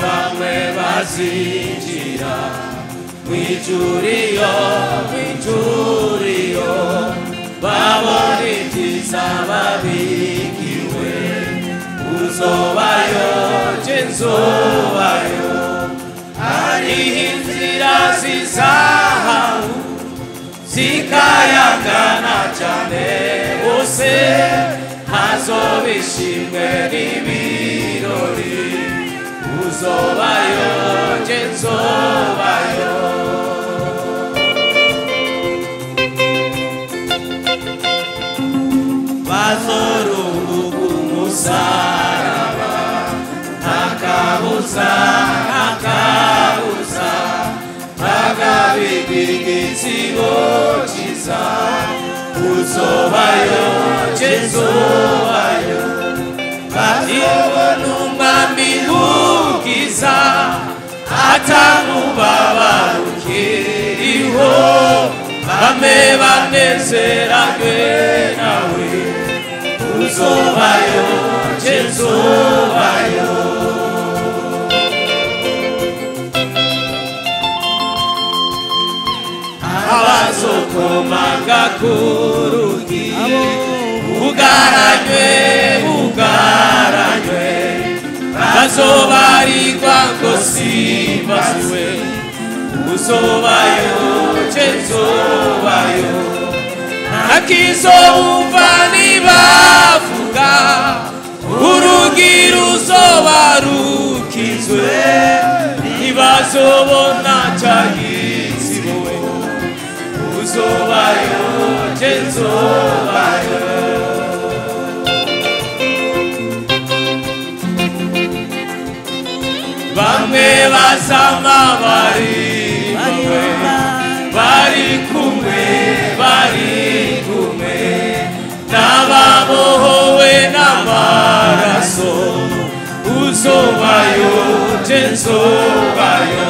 bamwe bazinjira mwijuriyo babona ibyiza babikiwe uzobayo je nzobayo hariho inzira zizahabu zikayangana cyane bose hazoba ishimwe n'ibirori uzobayo je nzobayo bazorunguka umusaraba ntakabuza bagabigigitsiro kiza uzobayo je nzobayo batibona umwami ukiza atamubabaro ukiriho bame banezeragwe nawe uzobayo je nzobayo abazokomanga ku rugi bugaranywe bazobarigwa ngo simbasiwe uzobayo je nzobayo ntakizumva nibavuga urugi ruzoba rukizwe ntibazobona cyagitsiwe uzobayo je nzobayo bamwe bazama bari kumwe n'ababohowe n'amaraso uzobayo je nzobayo